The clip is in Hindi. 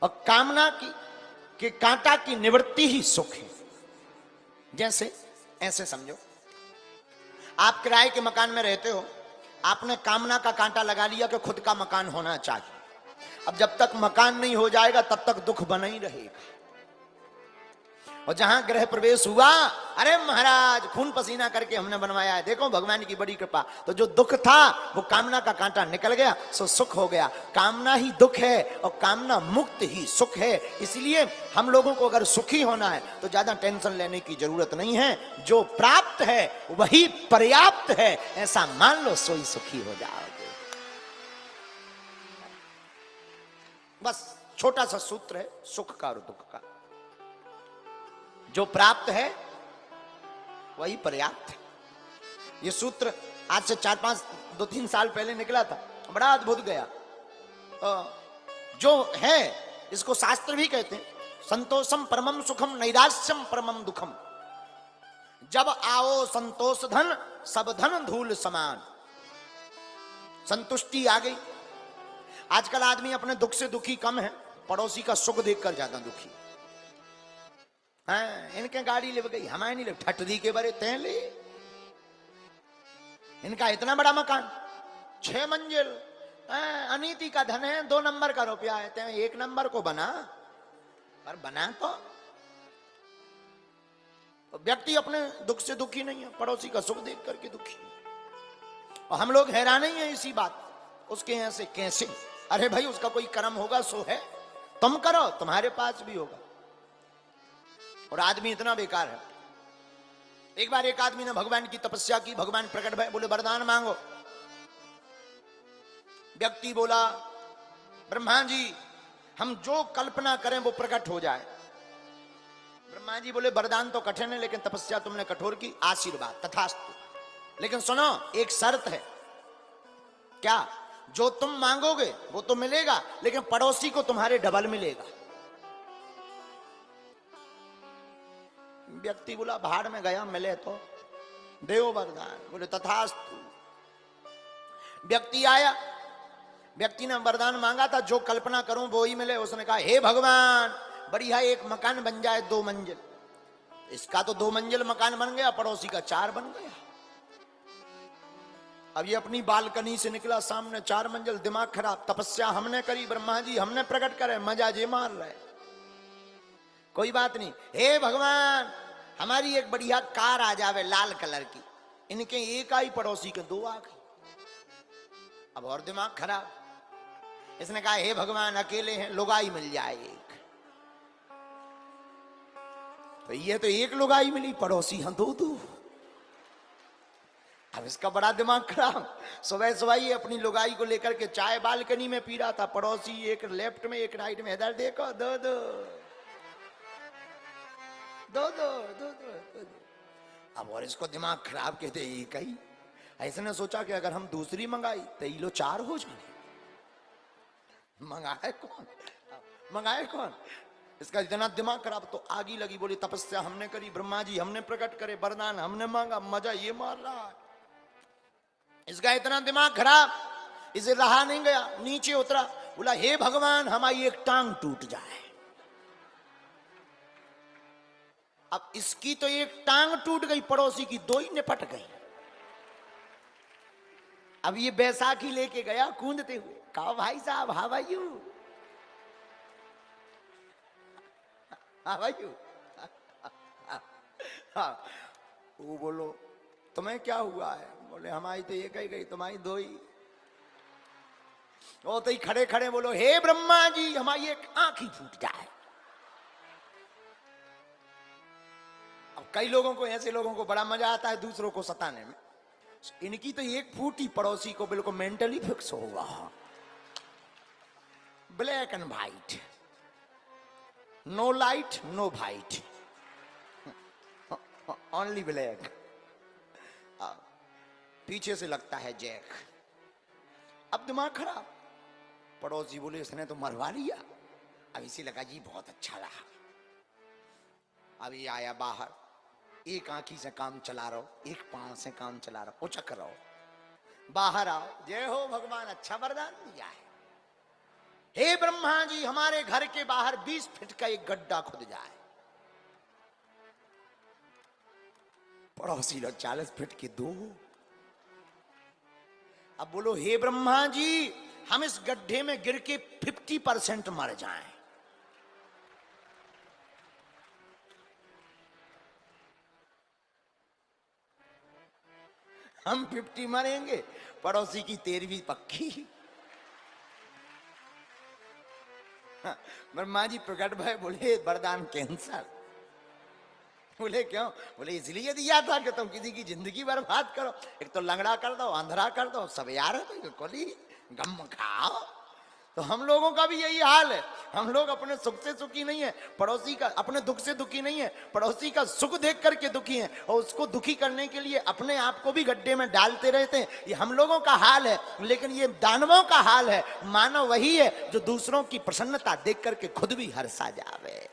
और कामना की कि कांटा की निवृत्ति ही सुख है। जैसे ऐसे समझो, आप किराए के मकान में रहते हो, आपने कामना का कांटा लगा लिया कि खुद का मकान होना चाहिए। अब जब तक मकान नहीं हो जाएगा तब तक दुख बना ही रहेगा। और जहां गृह प्रवेश हुआ, अरे महाराज खून पसीना करके हमने बनवाया है, देखो भगवान की बड़ी कृपा। तो जो दुख था वो कामना का कांटा निकल गया, सो सुख हो गया। कामना ही दुख है और कामना मुक्त ही सुख है। इसलिए हम लोगों को अगर सुखी होना है तो ज्यादा टेंशन लेने की जरूरत नहीं है। जो प्राप्त है वही पर्याप्त है, ऐसा मान लो, सोई सुखी हो जाओगे। बस छोटा सा सूत्र है सुख का और दुख का। जो प्राप्त है वही पर्याप्त है। ये सूत्र आज से 2-3 साल पहले निकला था, बड़ा अद्भुत गया। जो है इसको शास्त्र भी कहते हैं, संतोषम परमम सुखम नैराश्यम परमम दुखम। जब आओ संतोष धन, सब धन धूल समान। संतुष्टि आ गई। आजकल आदमी अपने दुख से दुखी कम है, पड़ोसी का सुख देखकर ज्यादा दुखी। हाँ, इनके गाड़ी ले गई, हमारे नहीं ले, ठटरी के बड़े तय ले। इनका इतना बड़ा मकान 6 मंजिल, अनीति का धन है, 2 नंबर का रुपया है, तय 1 नंबर को बना। पर बना तो व्यक्ति अपने दुख से दुखी नहीं है, पड़ोसी का सुख देख करके दुखी। और हम लोग हैरान ही है इसी बात, उसके यहां से कैसे। अरे भाई उसका कोई कर्म होगा सो है, तुम करो तुम्हारे पास भी होगा। और आदमी इतना बेकार है। एक बार एक आदमी ने भगवान की तपस्या की, भगवान प्रकट भय, बोले वरदान मांगो। व्यक्ति बोला ब्रह्मा जी हम जो कल्पना करें वो प्रकट हो जाए। ब्रह्मा जी बोले वरदान तो कठिन है, लेकिन तपस्या तुमने कठोर की, आशीर्वाद तथास्तु। लेकिन सुनो एक शर्त है। क्या? जो तुम मांगोगे वो तो मिलेगा, लेकिन पड़ोसी को तुम्हारे डबल मिलेगा। व्यक्ति बोला भाड़ में गया, मिले तो देव वरदान। बोले तथास्तु। व्यक्ति आया, व्यक्ति ने वरदान मांगा था जो कल्पना करूं वो ही मिले। उसने कहा हे भगवान बढ़िया एक मकान बन जाए 2 मंजिल। इसका तो 2 मंजिल मकान बन गया, पड़ोसी का 4 बन गया। अब ये अपनी बालकनी से निकला, सामने 4 मंजिल, दिमाग खराब। तपस्या हमने करी, ब्रह्मा जी हमने प्रकट करे, मजा जे मार रहे। कोई बात नहीं, हे भगवान हमारी एक बढ़िया कार आ जावे लाल कलर की। इनके एक आई, पड़ोसी के 2 आ गई। अब और दिमाग खराब। इसने कहा हे भगवान अकेले हैं, लुगाई मिल जाए एक। तो ये तो एक लुगाई मिली, पड़ोसी हम 2-2। अब इसका बड़ा दिमाग खराब। सुबह सुबह ये अपनी लुगाई को लेकर के चाय बालकनी में पी रहा था। पड़ोसी एक लेफ्ट में एक राइट में, इधर देखो 2-2। अब और इसको दिमाग खराब कहते एक ही। ऐसे सोचा कि अगर हम दूसरी मंगाई तो ये लो 4 हो जाए। मंगाए कौन? इसका इतना दिमाग खराब। तो आगी लगी, बोली तपस्या हमने करी, ब्रह्मा जी हमने प्रकट करे, वरदान हमने मांगा, मजा ये मार रहा है। इसका इतना दिमाग खराब, इसे रहा नहीं गया, नीचे उतरा। बोला हे भगवान हमारी एक टांग टूट जाए। अब इसकी तो एक टांग टूट गई, पड़ोसी की 2 ही निपट गई। अब ये बैसाखी लेके गया कूदते हुए, कहा भाई साहब how are you, how are you. वो बोलो तुम्हें क्या हुआ है? बोले हमारी तो एक ही गई, तुम्हारी 2 ही। वो तो ही खड़े खड़े बोलो हे ब्रह्मा जी हमारी एक आंख ही फूट जाए। अब कई लोगों को, ऐसे लोगों को बड़ा मजा आता है दूसरों को सताने में। इनकी तो एक फूटी, पड़ोसी को बिल्कुल मेंटली फिक्स होगा। Black and white, no light no white, only black. पीछे से लगता है जैक। अब दिमाग खराब। पड़ोसी बोले इसने तो मरवा लिया। अब इसी लगा जी बहुत अच्छा रहा। अभी आया बाहर, एक आंखी से काम चला रहा हो, एक पांव से काम चला रहा हो, उचक रहो। बाहर आओ, जय हो भगवान अच्छा वरदान दिया है। हे ब्रह्मा जी, हमारे घर के बाहर 20 फीट का एक गड्ढा खुद जाए। पड़ोसी लोग 40 फीट के दो। अब बोलो, हे ब्रह्मा जी, हम इस गड्ढे में गिर के 50% मर जाएं। हम 50 मरेंगे, पड़ोसी की 13वीं पक्की। ब्रह्मा जी प्रकट भय, बोले वरदान कैंसर। बोले क्यों? बोले इसलिए दिया था कि तुम किसी की जिंदगी बर्बाद करो। एक तो लंगड़ा कर दो, अंधरा कर दो, सब यार है तो कोली गम खाओ। तो हम लोगों का भी यही हाल है। हम लोग अपने सुख से सुखी नहीं है, पड़ोसी का, अपने दुख से दुखी नहीं है, पड़ोसी का सुख देख करके दुखी है, और उसको दुखी करने के लिए अपने आप को भी गड्ढे में डालते रहते हैं। ये हम लोगों का हाल है। लेकिन ये दानवों का हाल है। मानव वही है जो दूसरों की प्रसन्नता देख करके खुद भी हर्षा जावे।